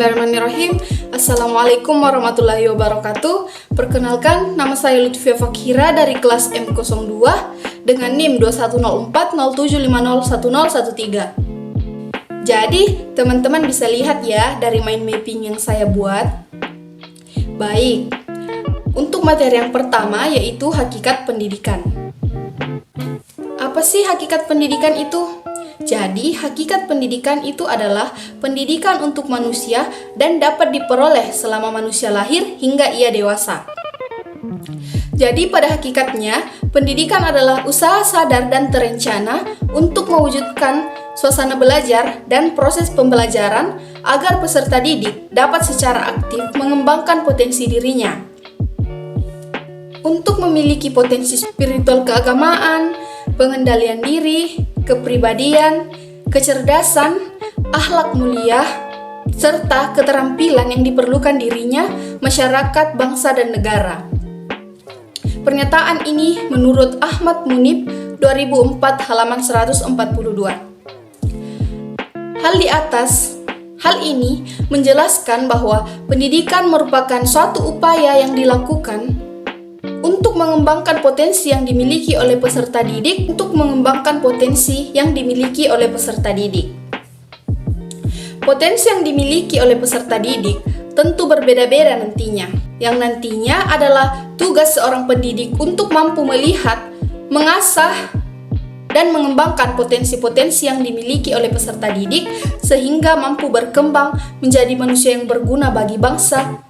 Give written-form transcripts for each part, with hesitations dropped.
Bismillahirrahmanirrahim. Assalamualaikum warahmatullahi wabarakatuh. Perkenalkan, nama saya Lutfia Fakhira dari kelas M02 dengan NIM 210407501013. Jadi, teman-teman bisa lihat ya dari mind mapping yang saya buat. Baik, untuk materi yang pertama yaitu hakikat pendidikan. Apa sih hakikat pendidikan itu? Jadi, hakikat pendidikan itu adalah pendidikan untuk manusia dan dapat diperoleh selama manusia lahir hingga ia dewasa. Jadi, pada hakikatnya, pendidikan adalah usaha sadar dan terencana untuk mewujudkan suasana belajar dan proses pembelajaran agar peserta didik dapat secara aktif mengembangkan potensi dirinya. Untuk memiliki potensi spiritual keagamaan, pengendalian diri, kepribadian, kecerdasan, akhlak mulia, serta keterampilan yang diperlukan dirinya, masyarakat, bangsa, dan negara. Pernyataan ini menurut Ahmad Munib 2004 halaman 142. Hal ini menjelaskan bahwa pendidikan merupakan suatu upaya yang dilakukan untuk mengembangkan potensi yang dimiliki oleh peserta didik Potensi yang dimiliki oleh peserta didik tentu berbeda-beda nantinya. Yang nantinya adalah tugas seorang pendidik untuk mampu melihat, mengasah, dan mengembangkan potensi-potensi yang dimiliki oleh peserta didik sehingga mampu berkembang menjadi manusia yang berguna bagi bangsa,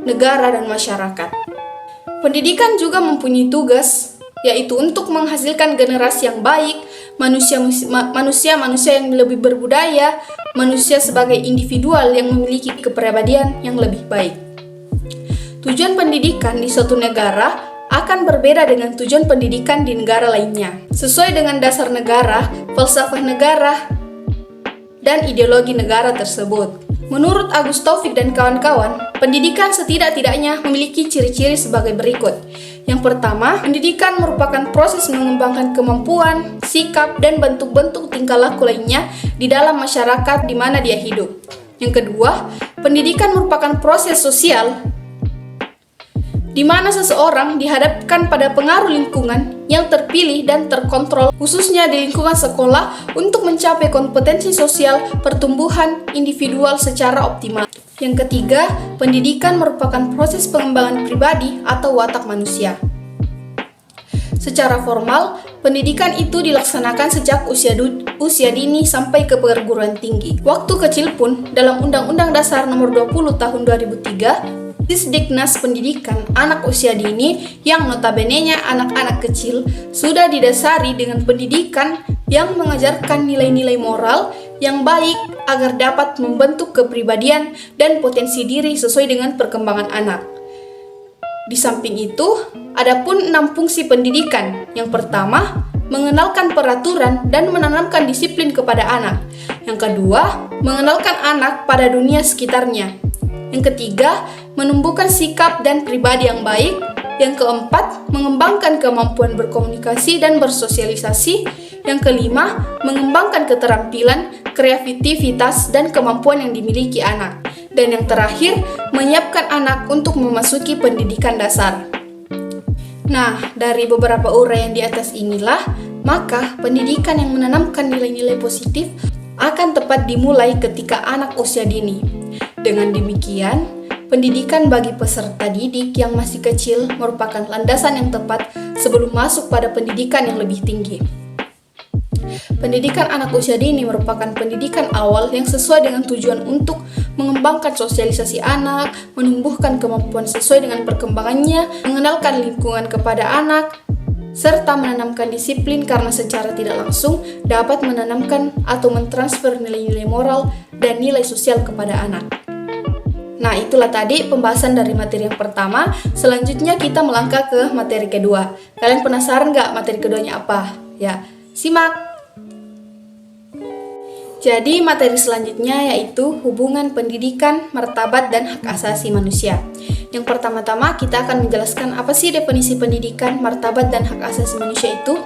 negara, dan masyarakat. Pendidikan juga mempunyai tugas, yaitu untuk menghasilkan generasi yang baik, manusia yang lebih berbudaya, manusia sebagai individual yang memiliki kepribadian yang lebih baik. Tujuan pendidikan di suatu negara akan berbeda dengan tujuan pendidikan di negara lainnya, sesuai dengan dasar negara, falsafah negara, dan ideologi negara tersebut. Menurut Agus Taufik dan kawan-kawan, pendidikan setidak-tidaknya memiliki ciri-ciri sebagai berikut. Yang pertama, pendidikan merupakan proses mengembangkan kemampuan, sikap, dan bentuk-bentuk tingkah laku lainnya di dalam masyarakat di mana dia hidup. Yang kedua, pendidikan merupakan proses sosial di mana seseorang dihadapkan pada pengaruh lingkungan yang terpilih dan terkontrol, khususnya di lingkungan sekolah, untuk mencapai kompetensi sosial pertumbuhan individual secara optimal. Yang ketiga, pendidikan merupakan proses pengembangan pribadi atau watak manusia. Secara formal, pendidikan itu dilaksanakan sejak usia dini sampai ke perguruan tinggi. Waktu kecil pun, dalam Undang-Undang Dasar Nomor 20 Tahun 2003, Disdiknas Pendidikan Anak Usia Dini yang notabene-nya anak-anak kecil sudah didasari dengan pendidikan yang mengajarkan nilai-nilai moral yang baik agar dapat membentuk kepribadian dan potensi diri sesuai dengan perkembangan anak. Di samping itu, ada pun 6 fungsi pendidikan. Yang pertama, mengenalkan peraturan dan menanamkan disiplin kepada anak. Yang kedua, mengenalkan anak pada dunia sekitarnya. Yang ketiga, menumbuhkan sikap dan pribadi yang baik. Yang keempat, mengembangkan kemampuan berkomunikasi dan bersosialisasi. Yang kelima, mengembangkan keterampilan, kreativitas, dan kemampuan yang dimiliki anak. Dan yang terakhir, menyiapkan anak untuk memasuki pendidikan dasar. Nah, dari beberapa uraian di atas inilah, maka pendidikan yang menanamkan nilai-nilai positif akan tepat dimulai ketika anak usia dini. Dengan demikian, pendidikan bagi peserta didik yang masih kecil merupakan landasan yang tepat sebelum masuk pada pendidikan yang lebih tinggi. Pendidikan anak usia dini merupakan pendidikan awal yang sesuai dengan tujuan untuk mengembangkan sosialisasi anak, menumbuhkan kemampuan sesuai dengan perkembangannya, mengenalkan lingkungan kepada anak, serta menanamkan disiplin karena secara tidak langsung dapat menanamkan atau mentransfer nilai-nilai moral dan nilai sosial kepada anak. Nah, itulah tadi pembahasan dari materi yang pertama. Selanjutnya kita melangkah ke materi kedua. Kalian penasaran nggak materi keduanya apa? Ya, simak! Jadi, materi selanjutnya yaitu hubungan pendidikan, martabat, dan hak asasi manusia. Yang pertama-tama kita akan menjelaskan apa sih definisi pendidikan, martabat, dan hak asasi manusia itu.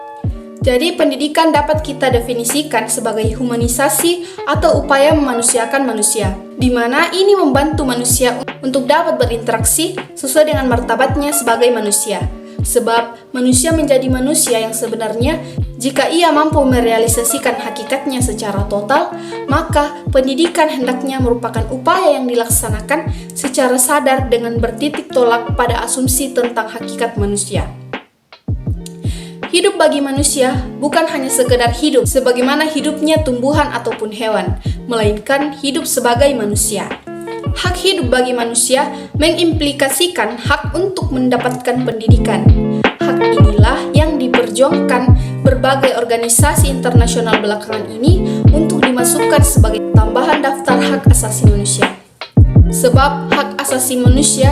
Jadi, pendidikan dapat kita definisikan sebagai humanisasi atau upaya memanusiakan manusia, di mana ini membantu manusia untuk dapat berinteraksi sesuai dengan martabatnya sebagai manusia. Sebab manusia menjadi manusia yang sebenarnya jika ia mampu merealisasikan hakikatnya secara total, maka pendidikan hendaknya merupakan upaya yang dilaksanakan secara sadar dengan bertitik tolak pada asumsi tentang hakikat manusia. Hidup bagi manusia bukan hanya sekedar hidup sebagaimana hidupnya tumbuhan ataupun hewan, melainkan hidup sebagai manusia. Hak hidup bagi manusia mengimplikasikan hak untuk mendapatkan pendidikan. Hak inilah yang diperjuangkan berbagai organisasi internasional belakangan ini untuk dimasukkan sebagai tambahan daftar hak asasi manusia. Sebab hak asasi manusia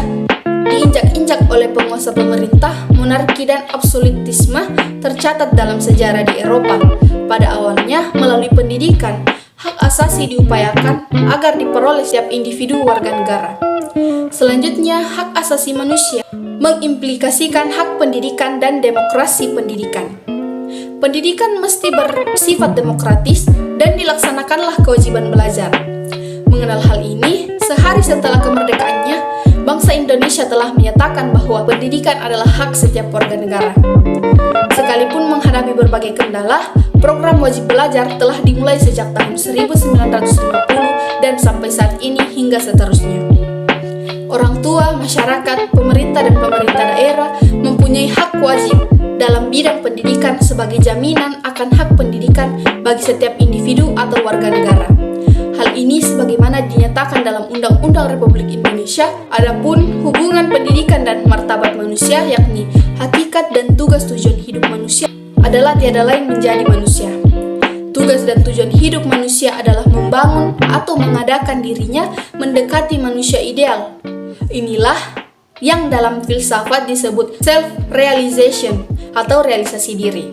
diinjak-injak oleh penguasa pemerintah, monarki dan absolutisme tercatat dalam sejarah di Eropa. Pada awalnya melalui pendidikan, hak asasi diupayakan agar diperoleh setiap individu warga negara. Selanjutnya, hak asasi manusia mengimplikasikan hak pendidikan dan demokrasi pendidikan. Pendidikan mesti bersifat demokratis dan dilaksanakanlah kewajiban belajar. Mengenal hal ini, sehari setelah kemerdekaannya, bangsa Indonesia telah menyatakan bahwa pendidikan adalah hak setiap warga negara. Sekalipun menghadapi berbagai kendala, program wajib belajar telah dimulai sejak tahun 1950 dan sampai saat ini hingga seterusnya. Orang tua, masyarakat, pemerintah dan pemerintah daerah mempunyai hak wajib dalam bidang pendidikan sebagai jaminan akan hak pendidikan bagi setiap individu atau warga negara. Hal ini sebagaimana dinyatakan dalam Undang-Undang Republik Indonesia. Adapun hubungan pendidikan dan martabat manusia, yakni hakikat dan tugas tujuan hidup manusia adalah tiada lain menjadi manusia. Tugas dan tujuan hidup manusia adalah membangun atau mengadakan dirinya mendekati manusia ideal. Inilah yang dalam filsafat disebut self-realization atau realisasi diri.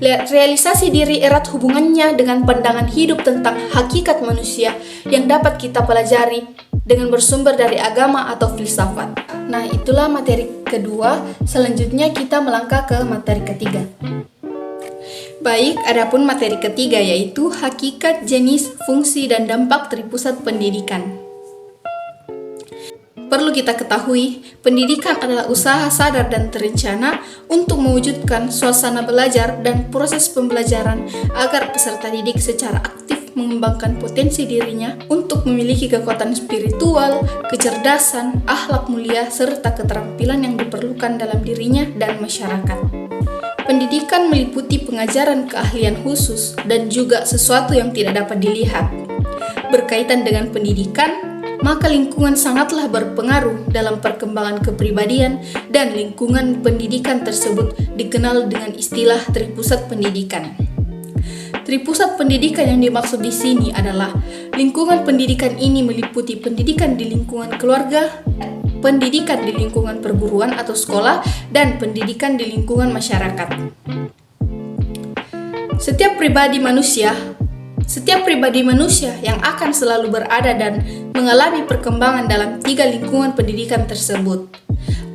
Realisasi diri erat hubungannya dengan pandangan hidup tentang hakikat manusia yang dapat kita pelajari dengan bersumber dari agama atau filsafat. Nah, itulah materi kedua. Selanjutnya kita melangkah ke materi ketiga. Baik, adapun materi ketiga yaitu hakikat, jenis, fungsi, dan dampak tripusat pendidikan. Perlu kita ketahui, pendidikan adalah usaha sadar dan terencana untuk mewujudkan suasana belajar dan proses pembelajaran agar peserta didik secara aktif mengembangkan potensi dirinya untuk memiliki kekuatan spiritual, kecerdasan, akhlak mulia, serta keterampilan yang diperlukan dalam dirinya dan masyarakat. Pendidikan meliputi pengajaran keahlian khusus dan juga sesuatu yang tidak dapat dilihat. Berkaitan dengan pendidikan, maka lingkungan sangatlah berpengaruh dalam perkembangan kepribadian dan lingkungan pendidikan tersebut dikenal dengan istilah tripusat pendidikan. Tripusat pendidikan yang dimaksud di sini adalah lingkungan pendidikan ini meliputi pendidikan di lingkungan keluarga, pendidikan di lingkungan perguruan atau sekolah, dan pendidikan di lingkungan masyarakat. Setiap pribadi manusia yang akan selalu berada dan mengalami perkembangan dalam 3 lingkungan pendidikan tersebut.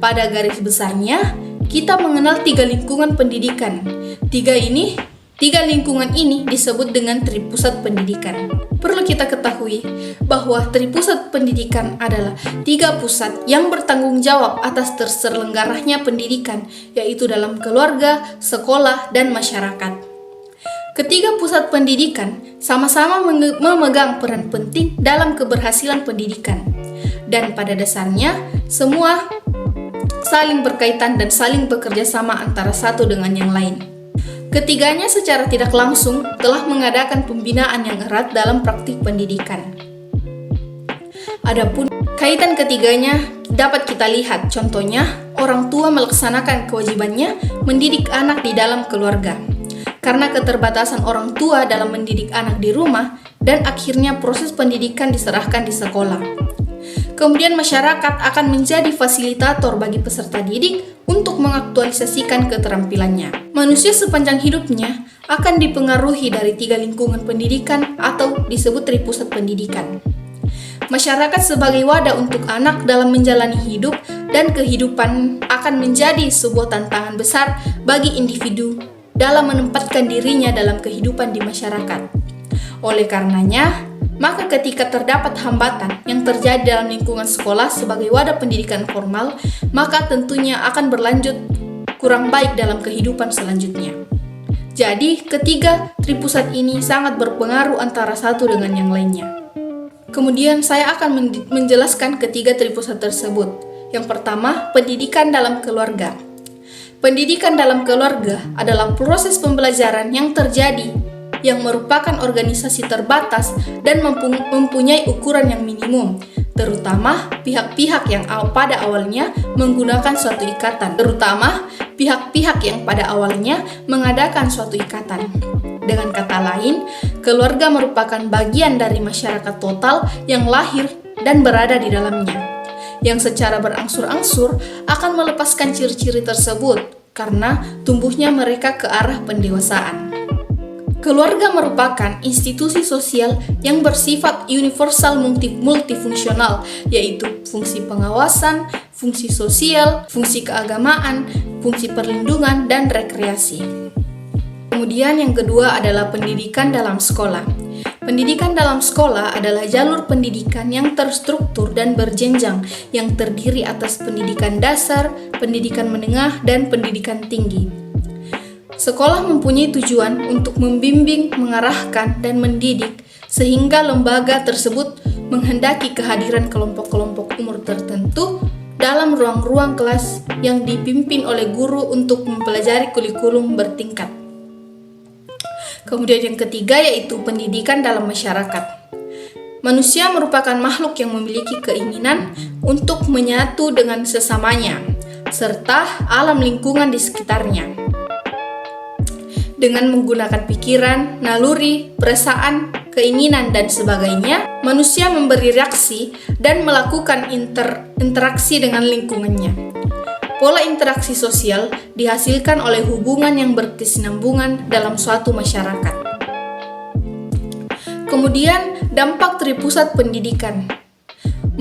Pada garis besarnya, kita mengenal 3 lingkungan pendidikan. 3 lingkungan ini disebut dengan tripusat pendidikan. Perlu kita ketahui bahwa tripusat pendidikan adalah 3 pusat yang bertanggung jawab atas terselenggaranya pendidikan, yaitu dalam keluarga, sekolah, dan masyarakat. Ketiga pusat pendidikan sama-sama memegang peran penting dalam keberhasilan pendidikan, dan pada dasarnya semua saling berkaitan dan saling bekerja sama antara satu dengan yang lain. Ketiganya secara tidak langsung telah mengadakan pembinaan yang erat dalam praktik pendidikan. Adapun kaitan ketiganya dapat kita lihat, contohnya orang tua melaksanakan kewajibannya mendidik anak di dalam keluarga. Karena keterbatasan orang tua dalam mendidik anak di rumah, dan akhirnya proses pendidikan diserahkan di sekolah. Kemudian masyarakat akan menjadi fasilitator bagi peserta didik untuk mengaktualisasikan keterampilannya. Manusia sepanjang hidupnya akan dipengaruhi dari 3 lingkungan pendidikan atau disebut tripusat pendidikan. Masyarakat sebagai wadah untuk anak dalam menjalani hidup dan kehidupan akan menjadi sebuah tantangan besar bagi individu dalam menempatkan dirinya dalam kehidupan di masyarakat. Oleh karenanya, maka ketika terdapat hambatan yang terjadi dalam lingkungan sekolah sebagai wadah pendidikan formal, maka tentunya akan berlanjut kurang baik dalam kehidupan selanjutnya. Jadi, ketiga tripusat ini sangat berpengaruh antara satu dengan yang lainnya. Kemudian saya akan menjelaskan ketiga tripusat tersebut. Yang pertama, pendidikan dalam keluarga. Pendidikan dalam keluarga adalah proses pembelajaran yang terjadi yang merupakan organisasi terbatas dan mempunyai ukuran yang minimum, terutama pihak-pihak yang pada awalnya menggunakan suatu ikatan, mengadakan suatu ikatan. Dengan kata lain, keluarga merupakan bagian dari masyarakat total yang lahir dan berada di dalamnya, yang secara berangsur-angsur akan melepaskan ciri-ciri tersebut karena tumbuhnya mereka ke arah pendewasaan. Keluarga merupakan institusi sosial yang bersifat universal multifungsional, yaitu fungsi pengawasan, fungsi sosial, fungsi keagamaan, fungsi perlindungan, dan rekreasi. Kemudian yang kedua adalah pendidikan dalam sekolah. Pendidikan dalam sekolah adalah jalur pendidikan yang terstruktur dan berjenjang yang terdiri atas pendidikan dasar, pendidikan menengah, dan pendidikan tinggi. Sekolah mempunyai tujuan untuk membimbing, mengarahkan, dan mendidik sehingga lembaga tersebut menghendaki kehadiran kelompok-kelompok umur tertentu dalam ruang-ruang kelas yang dipimpin oleh guru untuk mempelajari kurikulum bertingkat. Kemudian yang ketiga yaitu pendidikan dalam masyarakat. Manusia merupakan makhluk yang memiliki keinginan untuk menyatu dengan sesamanya, serta alam lingkungan di sekitarnya. Dengan menggunakan pikiran, naluri, perasaan, keinginan, dan sebagainya, manusia memberi reaksi dan melakukan interaksi dengan lingkungannya. Pola interaksi sosial dihasilkan oleh hubungan yang berkesinambungan dalam suatu masyarakat. Kemudian, dampak tripusat pendidikan.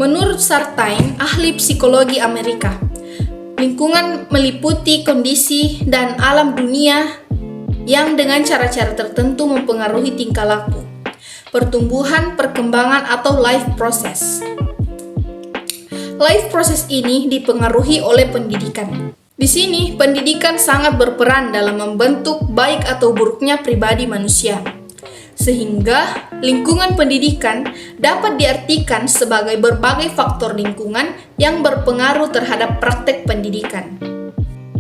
Menurut Sartain, ahli psikologi Amerika, lingkungan meliputi kondisi dan alam dunia yang dengan cara-cara tertentu mempengaruhi tingkah laku, pertumbuhan, perkembangan, atau life process. Life process ini dipengaruhi oleh pendidikan. Di sini, pendidikan sangat berperan dalam membentuk baik atau buruknya pribadi manusia. Sehingga, lingkungan pendidikan dapat diartikan sebagai berbagai faktor lingkungan yang berpengaruh terhadap praktek pendidikan.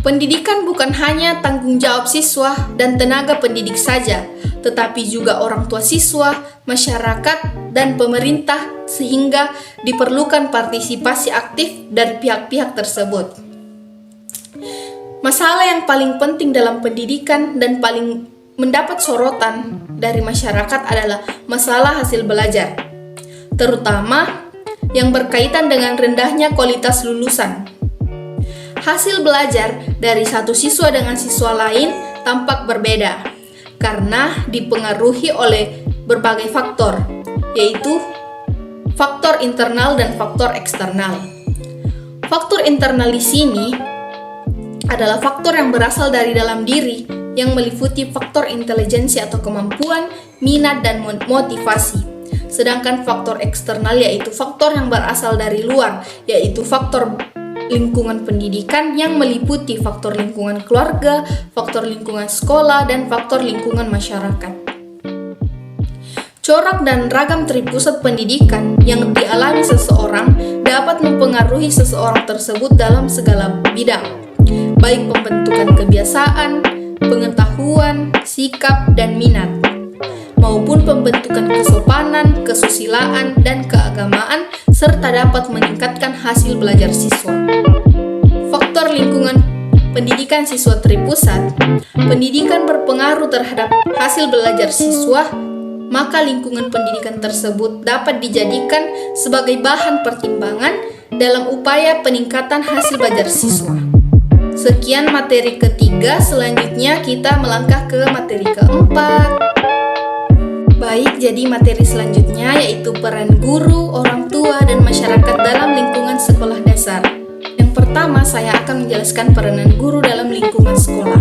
Pendidikan bukan hanya tanggung jawab siswa dan tenaga pendidik saja, tetapi juga orang tua siswa, masyarakat, dan pemerintah, sehingga diperlukan partisipasi aktif dari pihak-pihak tersebut. Masalah yang paling penting dalam pendidikan dan paling mendapat sorotan dari masyarakat adalah masalah hasil belajar, terutama yang berkaitan dengan rendahnya kualitas lulusan. Hasil belajar dari satu siswa dengan siswa lain tampak berbeda karena dipengaruhi oleh berbagai faktor, yaitu faktor internal dan faktor eksternal. Faktor internal di sini adalah faktor yang berasal dari dalam diri yang meliputi faktor intelijensi atau kemampuan, minat, dan motivasi. Sedangkan faktor eksternal yaitu faktor yang berasal dari luar, yaitu faktor lingkungan pendidikan yang meliputi faktor lingkungan keluarga, faktor lingkungan sekolah, dan faktor lingkungan masyarakat. Corak dan ragam tripusat pendidikan yang dialami seseorang dapat mempengaruhi seseorang tersebut dalam segala bidang, baik pembentukan kebiasaan, pengetahuan, sikap, dan minat, maupun pembentukan kesopanan, kesusilaan, dan keagamaan, serta dapat meningkatkan hasil belajar siswa. Faktor lingkungan pendidikan siswa tripusat, pendidikan berpengaruh terhadap hasil belajar siswa, maka lingkungan pendidikan tersebut dapat dijadikan sebagai bahan pertimbangan dalam upaya peningkatan hasil belajar siswa. Sekian materi ketiga, selanjutnya kita melangkah ke materi keempat. Baik, jadi materi selanjutnya yaitu peran guru, orang tua, dan masyarakat dalam lingkungan sekolah dasar. Yang pertama, saya akan menjelaskan peranan guru dalam lingkungan sekolah.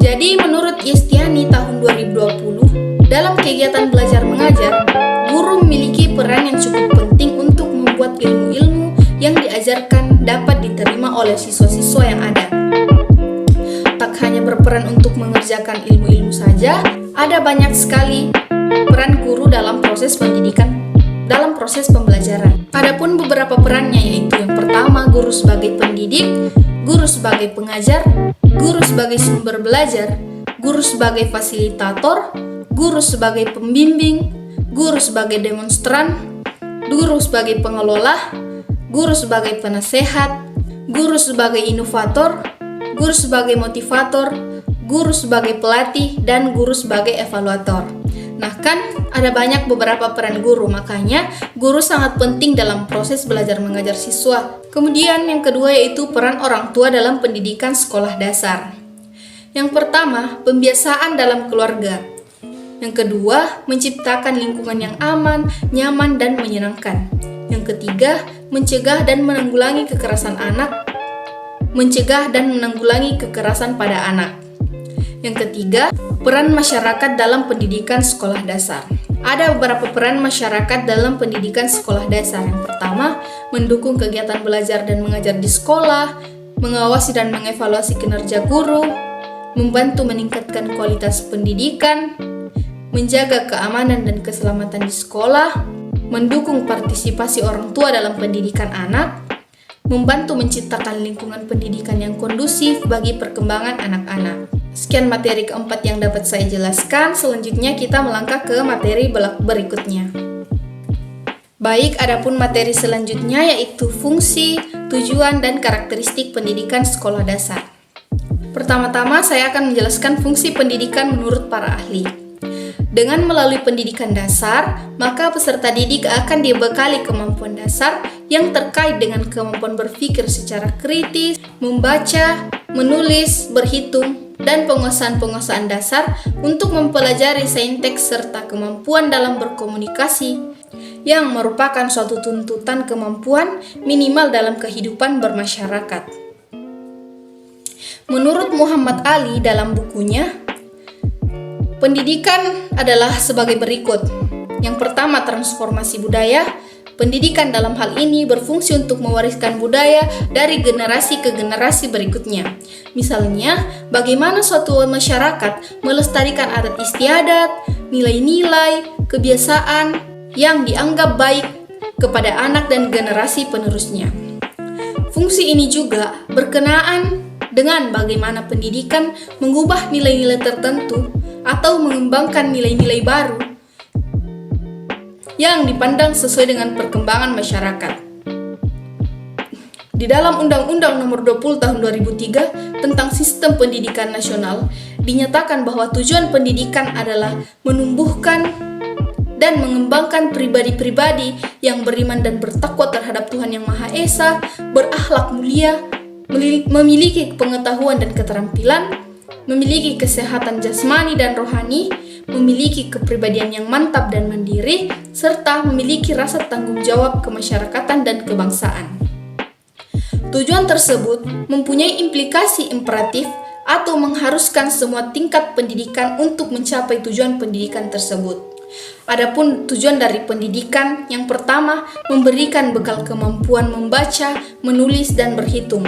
Jadi menurut Yestiani tahun 2020, dalam kegiatan belajar mengajar, guru memiliki peran yang cukup penting untuk membuat ilmu-ilmu yang diajarkan dapat diterima oleh siswa-siswa yang ada. Tak hanya berperan untuk mengerjakan ilmu-ilmu saja, ada banyak sekali peran guru dalam proses pendidikan, dalam proses pembelajaran. Adapun beberapa perannya yaitu yang pertama, guru sebagai pendidik, guru sebagai pengajar, guru sebagai sumber belajar, guru sebagai fasilitator, guru sebagai pembimbing, guru sebagai demonstran, guru sebagai pengelola, guru sebagai penasehat, guru sebagai inovator, guru sebagai motivator, guru sebagai pelatih, dan guru sebagai evaluator. Nah kan ada banyak beberapa peran guru, makanya guru sangat penting dalam proses belajar mengajar siswa. Kemudian yang kedua yaitu peran orang tua dalam pendidikan sekolah dasar. Yang pertama, pembiasaan dalam keluarga. Yang kedua, menciptakan lingkungan yang aman, nyaman, dan menyenangkan. Yang ketiga, mencegah dan menanggulangi kekerasan anak. Mencegah dan menanggulangi kekerasan pada anak. Yang ketiga, peran masyarakat dalam pendidikan sekolah dasar. Ada beberapa peran masyarakat dalam pendidikan sekolah dasar. Yang pertama, mendukung kegiatan belajar dan mengajar di sekolah, mengawasi dan mengevaluasi kinerja guru, membantu meningkatkan kualitas pendidikan, menjaga keamanan dan keselamatan di sekolah, mendukung partisipasi orang tua dalam pendidikan anak, membantu menciptakan lingkungan pendidikan yang kondusif bagi perkembangan anak-anak. Sekian materi keempat yang dapat saya jelaskan. Selanjutnya kita melangkah ke materi berikutnya. Baik, adapun materi selanjutnya yaitu fungsi, tujuan, dan karakteristik pendidikan sekolah dasar. Pertama-tama saya akan menjelaskan fungsi pendidikan menurut para ahli. Dengan melalui pendidikan dasar, maka peserta didik akan dibekali kemampuan dasar yang terkait dengan kemampuan berpikir secara kritis, membaca, menulis, berhitung, dan penguasaan-penguasaan dasar untuk mempelajari sainteks serta kemampuan dalam berkomunikasi yang merupakan suatu tuntutan kemampuan minimal dalam kehidupan bermasyarakat. Menurut Muhammad Ali dalam bukunya, pendidikan adalah sebagai berikut. Yang pertama, transformasi budaya. Pendidikan dalam hal ini berfungsi untuk mewariskan budaya dari generasi ke generasi berikutnya. Misalnya, bagaimana suatu masyarakat melestarikan adat istiadat, nilai-nilai, kebiasaan yang dianggap baik kepada anak dan generasi penerusnya. Fungsi ini juga berkenaan dengan bagaimana pendidikan mengubah nilai-nilai tertentu atau mengembangkan nilai-nilai baru yang dipandang sesuai dengan perkembangan masyarakat. Di dalam Undang-Undang Nomor 20 Tahun 2003 tentang Sistem Pendidikan Nasional, dinyatakan bahwa tujuan pendidikan adalah menumbuhkan dan mengembangkan pribadi-pribadi yang beriman dan bertakwa terhadap Tuhan Yang Maha Esa, berakhlak mulia, memiliki pengetahuan dan keterampilan, memiliki kesehatan jasmani dan rohani, memiliki kepribadian yang mantap dan mandiri, serta memiliki rasa tanggung jawab kemasyarakatan dan kebangsaan. Tujuan tersebut mempunyai implikasi imperatif atau mengharuskan semua tingkat pendidikan untuk mencapai tujuan pendidikan tersebut. Adapun tujuan dari pendidikan, yang pertama, memberikan bekal kemampuan membaca, menulis, dan berhitung.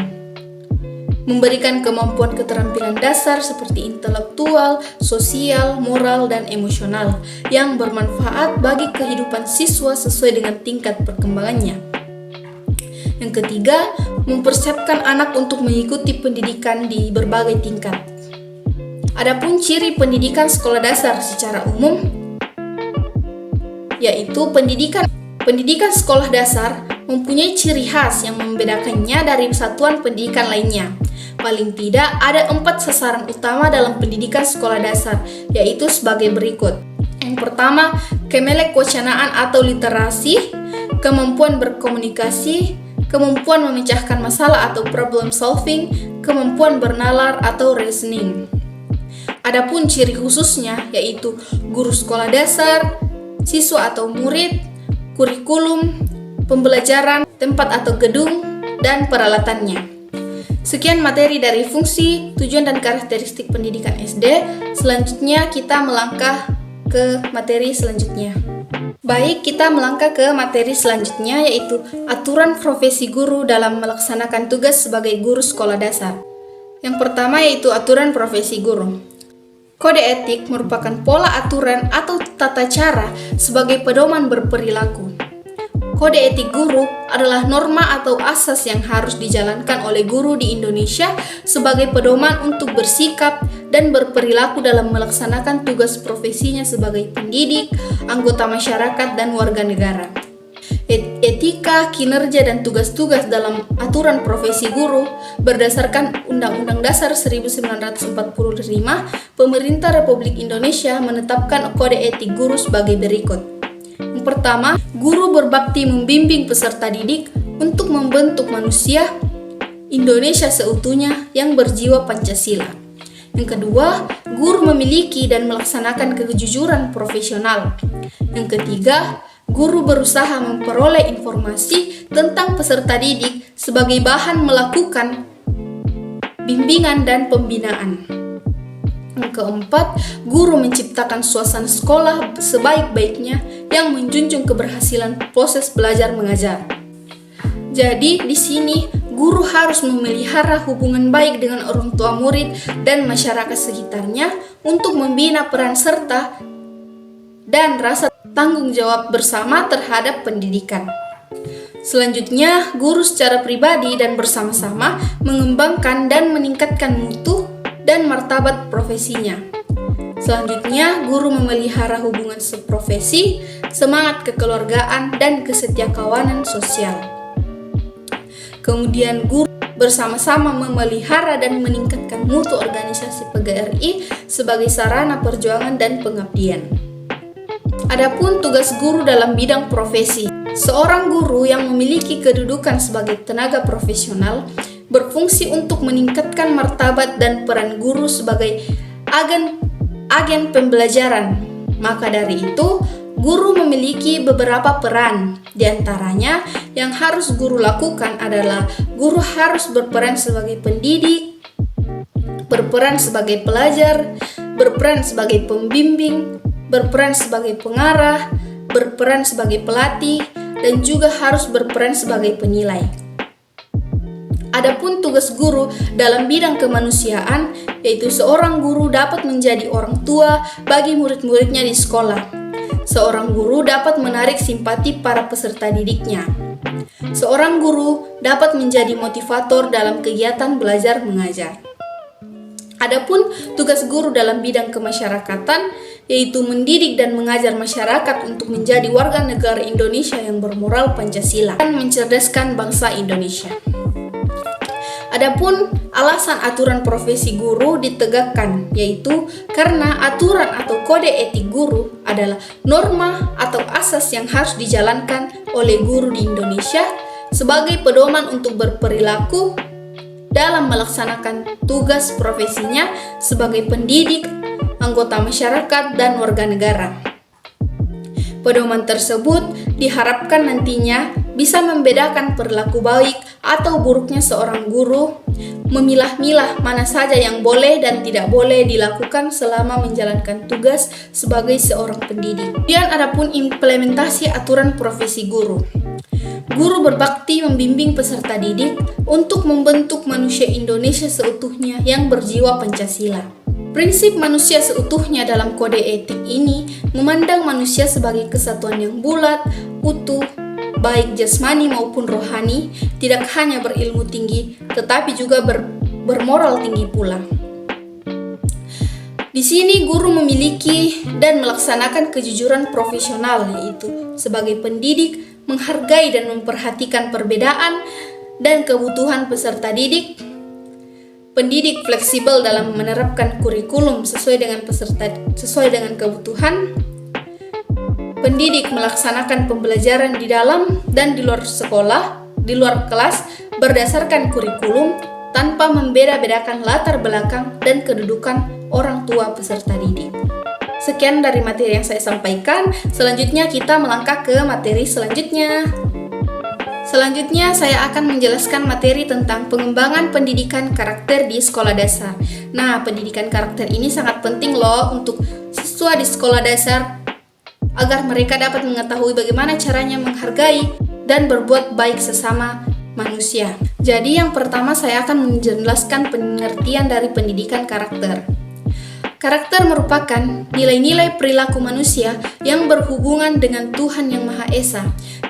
Memberikan kemampuan keterampilan dasar seperti intelektual, sosial, moral, dan emosional yang bermanfaat bagi kehidupan siswa sesuai dengan tingkat perkembangannya. Yang ketiga, mempersiapkan anak untuk mengikuti pendidikan di berbagai tingkat. Adapun ciri pendidikan sekolah dasar secara umum, yaitu pendidikan sekolah dasar mempunyai ciri khas yang membedakannya dari satuan pendidikan lainnya. Paling tidak ada 4 sasaran utama dalam pendidikan sekolah dasar, yaitu sebagai berikut. Yang pertama, kemelek wacanaan atau literasi, kemampuan berkomunikasi, kemampuan memecahkan masalah atau problem solving, kemampuan bernalar atau reasoning. Adapun ciri khususnya yaitu guru sekolah dasar, siswa atau murid, kurikulum, pembelajaran, tempat atau gedung, dan peralatannya. Sekian materi dari fungsi, tujuan, dan karakteristik pendidikan SD. Selanjutnya kita melangkah ke materi selanjutnya. Baik, kita melangkah ke materi selanjutnya, yaitu aturan profesi guru dalam melaksanakan tugas sebagai guru sekolah dasar. Yang pertama yaitu aturan profesi guru. Kode etik merupakan pola aturan atau tata cara sebagai pedoman berperilaku. Kode etik guru adalah norma atau asas yang harus dijalankan oleh guru di Indonesia sebagai pedoman untuk bersikap dan berperilaku dalam melaksanakan tugas profesinya sebagai pendidik, anggota masyarakat, dan warga negara. Etika, kinerja, dan tugas-tugas dalam aturan profesi guru berdasarkan Undang-Undang Dasar 1945, Pemerintah Republik Indonesia menetapkan kode etik guru sebagai berikut. Yang pertama, guru berbakti membimbing peserta didik untuk membentuk manusia Indonesia seutuhnya yang berjiwa Pancasila. Yang kedua, guru memiliki dan melaksanakan kejujuran profesional. Yang ketiga, guru berusaha memperoleh informasi tentang peserta didik sebagai bahan melakukan bimbingan dan pembinaan. Yang keempat, guru menciptakan suasana sekolah sebaik-baiknya yang menjunjung keberhasilan proses belajar mengajar. Jadi, di sini guru harus memelihara hubungan baik dengan orang tua murid dan masyarakat sekitarnya untuk membina peran serta dan rasa tanggung jawab bersama terhadap pendidikan. Selanjutnya, guru secara pribadi dan bersama-sama mengembangkan dan meningkatkan mutu dan martabat profesinya. Selanjutnya, guru memelihara hubungan seprofesi, semangat kekeluargaan, dan kesetiakawanan sosial. Kemudian, guru bersama-sama memelihara dan meningkatkan mutu organisasi PGRI sebagai sarana perjuangan dan pengabdian. Adapun tugas guru dalam bidang profesi. Seorang guru yang memiliki kedudukan sebagai tenaga profesional berfungsi untuk meningkatkan martabat dan peran guru sebagai agen pembelajaran. Maka dari itu, guru memiliki beberapa peran. Di antaranya, yang harus guru lakukan adalah guru harus berperan sebagai pendidik, berperan sebagai pelajar, berperan sebagai pembimbing, berperan sebagai pengarah, berperan sebagai pelatih, dan juga harus berperan sebagai penilai. Adapun tugas guru dalam bidang kemanusiaan, yaitu seorang guru dapat menjadi orang tua bagi murid-muridnya di sekolah. Seorang guru dapat menarik simpati para peserta didiknya. Seorang guru dapat menjadi motivator dalam kegiatan belajar mengajar. Adapun tugas guru dalam bidang kemasyarakatan, yaitu mendidik dan mengajar masyarakat untuk menjadi warga negara Indonesia yang bermoral Pancasila dan mencerdaskan bangsa Indonesia. Adapun alasan aturan profesi guru ditegakkan, yaitu karena aturan atau kode etik guru adalah norma atau asas yang harus dijalankan oleh guru di Indonesia sebagai pedoman untuk berperilaku dalam melaksanakan tugas profesinya sebagai pendidik, anggota masyarakat, dan warga negara. Pedoman tersebut diharapkan nantinya bisa membedakan perilaku baik atau buruknya seorang guru, memilah-milah mana saja yang boleh dan tidak boleh dilakukan selama menjalankan tugas sebagai seorang pendidik. Kemudian adapun implementasi aturan profesi guru. Guru berbakti membimbing peserta didik untuk membentuk manusia Indonesia seutuhnya yang berjiwa Pancasila. Prinsip manusia seutuhnya dalam kode etik ini memandang manusia sebagai kesatuan yang bulat, utuh, baik jasmani maupun rohani, tidak hanya berilmu tinggi, tetapi juga bermoral tinggi pula. Di sini guru memiliki dan melaksanakan kejujuran profesional, yaitu sebagai pendidik, menghargai dan memperhatikan perbedaan dan kebutuhan peserta didik. Pendidik fleksibel dalam menerapkan kurikulum sesuai dengan kebutuhan. Pendidik melaksanakan pembelajaran di dalam dan di luar sekolah, di luar kelas berdasarkan kurikulum tanpa membeda-bedakan latar belakang dan kedudukan orang tua peserta didik. Sekian dari materi yang saya sampaikan. Selanjutnya kita melangkah ke materi selanjutnya. Selanjutnya, saya akan menjelaskan materi tentang pengembangan pendidikan karakter di sekolah dasar. Nah, pendidikan karakter ini sangat penting loh untuk siswa di sekolah dasar agar mereka dapat mengetahui bagaimana caranya menghargai dan berbuat baik sesama manusia. Jadi, yang pertama saya akan menjelaskan pengertian dari pendidikan karakter. Karakter merupakan nilai-nilai perilaku manusia yang berhubungan dengan Tuhan Yang Maha Esa,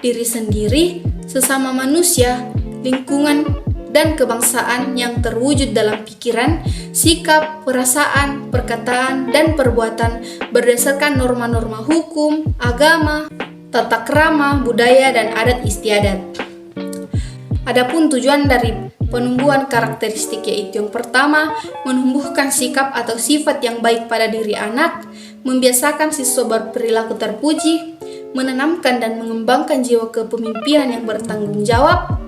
diri sendiri, sesama manusia, lingkungan, dan kebangsaan yang terwujud dalam pikiran, sikap, perasaan, perkataan, dan perbuatan berdasarkan norma-norma hukum, agama, tata krama, budaya, dan adat istiadat. Adapun tujuan dari penumbuhan karakteristik yaitu yang pertama, menumbuhkan sikap atau sifat yang baik pada diri anak, membiasakan siswa berperilaku terpuji, menanamkan dan mengembangkan jiwa kepemimpinan yang bertanggung jawab,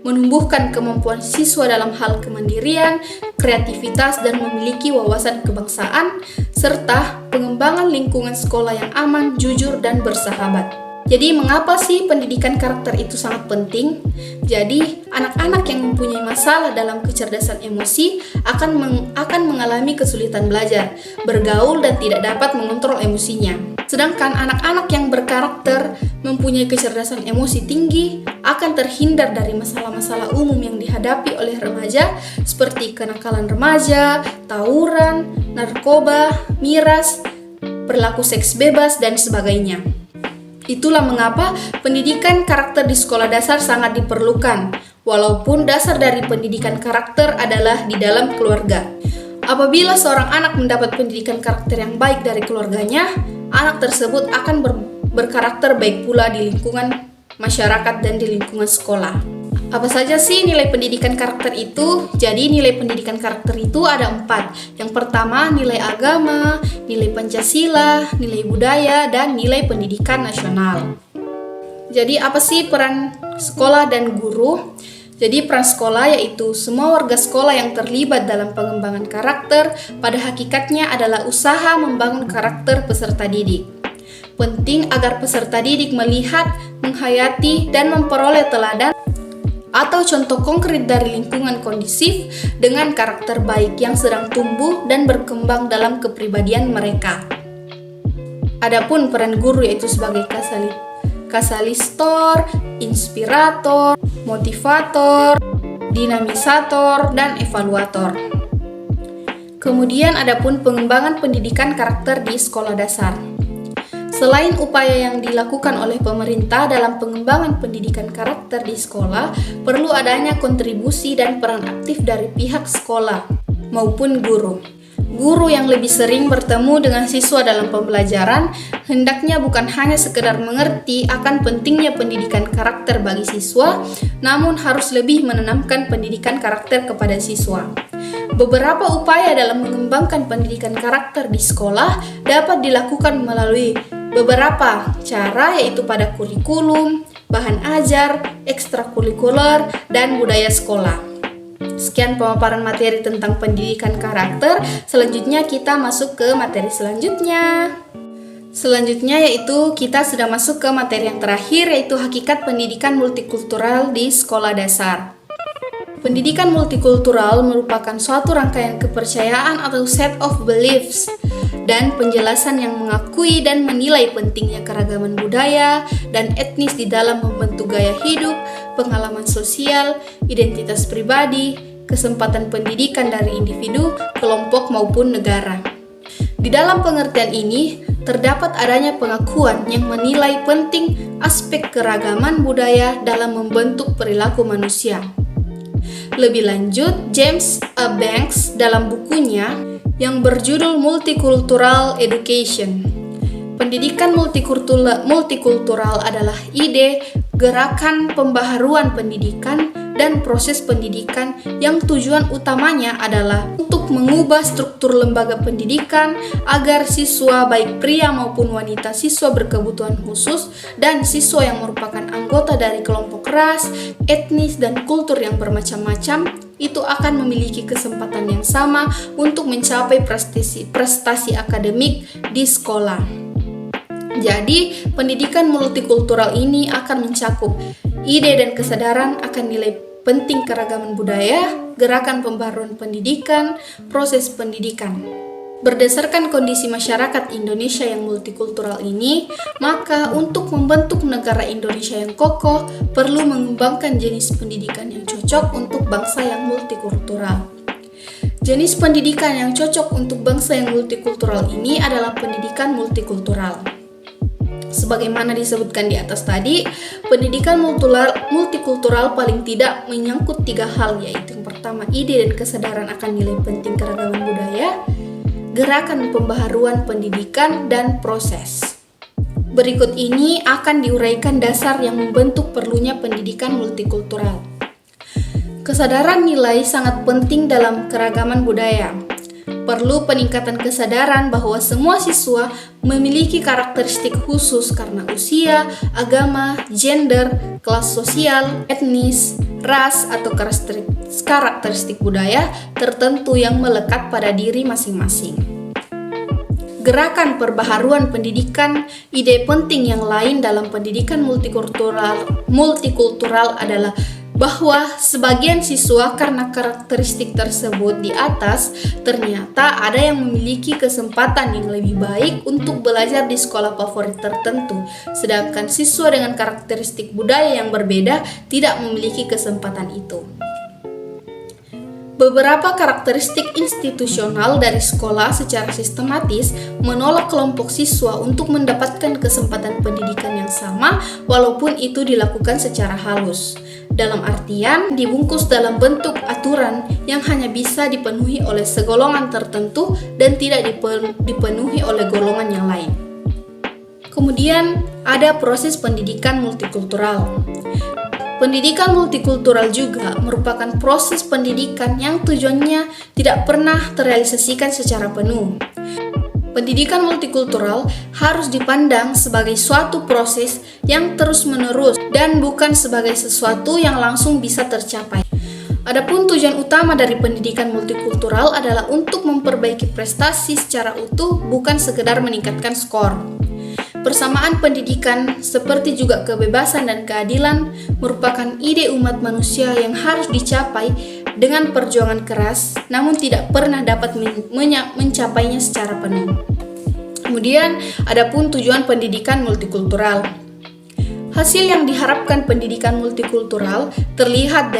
menumbuhkan kemampuan siswa dalam hal kemandirian, kreativitas, dan memiliki wawasan kebangsaan, serta pengembangan lingkungan sekolah yang aman, jujur, dan bersahabat. Jadi, mengapa sih pendidikan karakter itu sangat penting? Jadi, anak-anak yang mempunyai masalah dalam kecerdasan emosi akan mengalami kesulitan belajar, bergaul, dan tidak dapat mengontrol emosinya. Sedangkan anak-anak yang berkarakter mempunyai kecerdasan emosi tinggi akan terhindar dari masalah-masalah umum yang dihadapi oleh remaja seperti kenakalan remaja, tawuran, narkoba, miras, perilaku seks bebas, dan sebagainya. Itulah mengapa pendidikan karakter di sekolah dasar sangat diperlukan, walaupun dasar dari pendidikan karakter adalah di dalam keluarga. Apabila seorang anak mendapat pendidikan karakter yang baik dari keluarganya, anak tersebut akan berkarakter baik pula di lingkungan masyarakat dan di lingkungan sekolah. Apa saja sih nilai pendidikan karakter itu? Jadi nilai pendidikan karakter itu ada 4. Yang pertama, nilai agama, nilai Pancasila, nilai budaya, dan nilai pendidikan nasional. Jadi apa sih peran sekolah dan guru? Jadi peran sekolah yaitu semua warga sekolah yang terlibat dalam pengembangan karakter pada hakikatnya adalah usaha membangun karakter peserta didik. Penting agar peserta didik melihat, menghayati, dan memperoleh teladan atau contoh konkret dari lingkungan kondusif dengan karakter baik yang sedang tumbuh dan berkembang dalam kepribadian mereka. Adapun peran guru yaitu sebagai kasalistor, inspirator, motivator, dinamisator, dan evaluator. Kemudian adapun pengembangan pendidikan karakter di sekolah dasar. Selain upaya yang dilakukan oleh pemerintah dalam pengembangan pendidikan karakter di sekolah, perlu adanya kontribusi dan peran aktif dari pihak sekolah maupun guru. Guru yang lebih sering bertemu dengan siswa dalam pembelajaran hendaknya bukan hanya sekedar mengerti akan pentingnya pendidikan karakter bagi siswa, namun harus lebih menanamkan pendidikan karakter kepada siswa. Beberapa upaya dalam mengembangkan pendidikan karakter di sekolah dapat dilakukan melalui beberapa cara yaitu pada kurikulum, bahan ajar, ekstrakurikuler, dan budaya sekolah. Sekian pemaparan materi tentang pendidikan karakter. Selanjutnya kita masuk ke materi selanjutnya. Selanjutnya yaitu kita sudah masuk ke materi yang terakhir yaitu hakikat pendidikan multikultural di sekolah dasar. Pendidikan multikultural merupakan suatu rangkaian kepercayaan atau set of beliefs dan penjelasan yang mengakui dan menilai pentingnya keragaman budaya dan etnis di dalam membentuk gaya hidup, pengalaman sosial, identitas pribadi, kesempatan pendidikan dari individu, kelompok maupun negara. Di dalam pengertian ini, terdapat adanya pengakuan yang menilai penting aspek keragaman budaya dalam membentuk perilaku manusia. Lebih lanjut, James A. Banks dalam bukunya yang berjudul Multicultural Education. Pendidikan multikultural adalah ide, gerakan pembaharuan pendidikan, dan proses pendidikan yang tujuan utamanya adalah untuk mengubah struktur lembaga pendidikan agar siswa baik pria maupun wanita, siswa berkebutuhan khusus, dan siswa yang merupakan anggota dari kelompok ras, etnis, dan kultur yang bermacam-macam itu akan memiliki kesempatan yang sama untuk mencapai prestasi akademik di sekolah. Jadi, pendidikan multikultural ini akan mencakup ide dan kesadaran akan nilai penting keragaman budaya, gerakan pembaharuan pendidikan, proses pendidikan. Berdasarkan kondisi masyarakat Indonesia yang multikultural ini, maka untuk membentuk negara Indonesia yang kokoh, perlu mengembangkan jenis pendidikan yang cocok untuk bangsa yang multikultural. Jenis pendidikan yang cocok untuk bangsa yang multikultural ini adalah pendidikan multikultural. Sebagaimana disebutkan di atas tadi, pendidikan multikultural paling tidak menyangkut 3 hal, yaitu yang pertama, ide dan kesadaran akan nilai penting keragaman budaya, gerakan pembaharuan pendidikan, dan proses. Berikut ini akan diuraikan dasar yang membentuk perlunya pendidikan multikultural. Kesadaran nilai sangat penting dalam keragaman budaya. Perlu peningkatan kesadaran bahwa semua siswa memiliki karakteristik khusus karena usia, agama, gender, kelas sosial, etnis, ras, atau karakteristik budaya tertentu yang melekat pada diri masing-masing. Gerakan perbaharuan pendidikan, ide penting yang lain dalam pendidikan multikultural adalah bahwa sebagian siswa karena karakteristik tersebut di atas ternyata ada yang memiliki kesempatan yang lebih baik untuk belajar di sekolah favorit tertentu, sedangkan siswa dengan karakteristik budaya yang berbeda tidak memiliki kesempatan itu. Beberapa karakteristik institusional dari sekolah secara sistematis menolak kelompok siswa untuk mendapatkan kesempatan pendidikan yang sama walaupun itu dilakukan secara halus. Dalam artian, dibungkus dalam bentuk aturan yang hanya bisa dipenuhi oleh segolongan tertentu dan tidak dipenuhi oleh golongan yang lain. Kemudian, ada proses pendidikan multikultural. Pendidikan multikultural juga merupakan proses pendidikan yang tujuannya tidak pernah terrealisasikan secara penuh. Pendidikan multikultural harus dipandang sebagai suatu proses yang terus-menerus dan bukan sebagai sesuatu yang langsung bisa tercapai. Adapun tujuan utama dari pendidikan multikultural adalah untuk memperbaiki prestasi secara utuh, bukan sekedar meningkatkan skor. Persamaan pendidikan, seperti juga kebebasan dan keadilan, merupakan ide umat manusia yang harus dicapai dengan perjuangan keras, namun tidak pernah dapat mencapainya secara penuh. Kemudian, adapun tujuan pendidikan multikultural. Hasil yang diharapkan pendidikan multikultural terlihat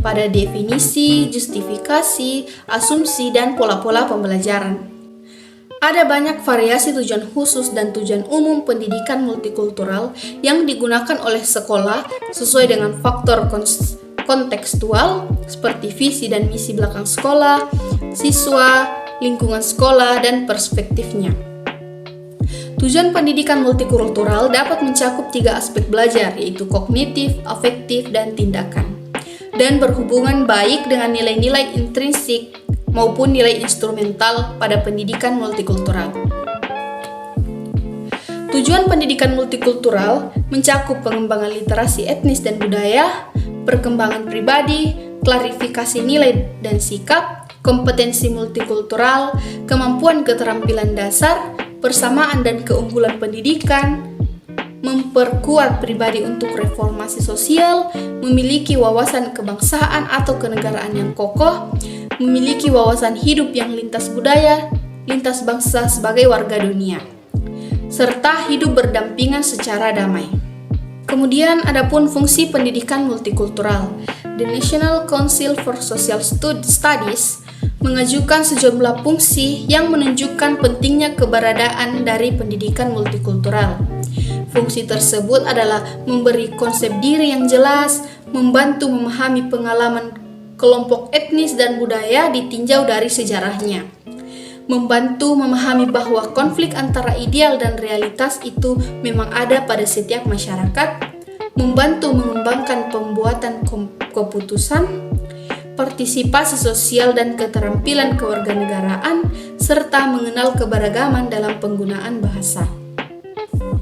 pada definisi, justifikasi, asumsi, dan pola-pola pembelajaran. Ada banyak variasi tujuan khusus dan tujuan umum pendidikan multikultural yang digunakan oleh sekolah sesuai dengan faktor kontekstual seperti visi dan misi belakang sekolah, siswa, lingkungan sekolah, dan perspektifnya. Tujuan pendidikan multikultural dapat mencakup 3 aspek belajar, yaitu kognitif, afektif, dan tindakan, dan berhubungan baik dengan nilai-nilai intrinsik maupun nilai instrumental pada pendidikan multikultural. Tujuan pendidikan multikultural mencakup pengembangan literasi etnis dan budaya, perkembangan pribadi, klarifikasi nilai dan sikap, kompetensi multikultural, kemampuan keterampilan dasar, persamaan dan keunggulan pendidikan, memperkuat pribadi untuk reformasi sosial, memiliki wawasan kebangsaan atau kenegaraan yang kokoh, memiliki wawasan hidup yang lintas budaya, lintas bangsa sebagai warga dunia, serta hidup berdampingan secara damai. Kemudian adapun fungsi pendidikan multikultural. The National Council for Social Studies mengajukan sejumlah fungsi yang menunjukkan pentingnya keberadaan dari pendidikan multikultural. Fungsi tersebut adalah memberi konsep diri yang jelas, membantu memahami pengalaman kelompok etnis dan budaya ditinjau dari sejarahnya, membantu memahami bahwa konflik antara ideal dan realitas itu memang ada pada setiap masyarakat, membantu mengembangkan pembuatan keputusan, partisipasi sosial dan keterampilan kewarganegaraan, serta mengenal keberagaman dalam penggunaan bahasa.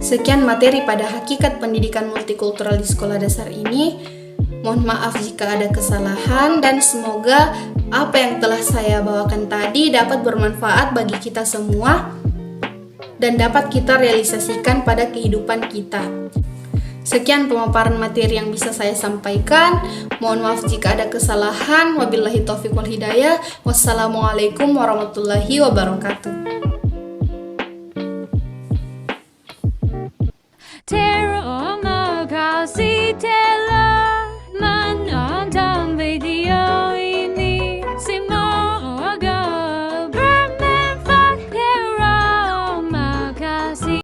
Sekian materi pada hakikat pendidikan multikultural di sekolah dasar ini. Mohon maaf jika ada kesalahan dan semoga apa yang telah saya bawakan tadi dapat bermanfaat bagi kita semua. dan dapat kita realisasikan pada kehidupan kita. Sekian pemaparan materi yang bisa saya sampaikan. Mohon maaf jika ada kesalahan. Wabillahi taufiq wal hidayah. Wassalamualaikum warahmatullahi wabarakatuh.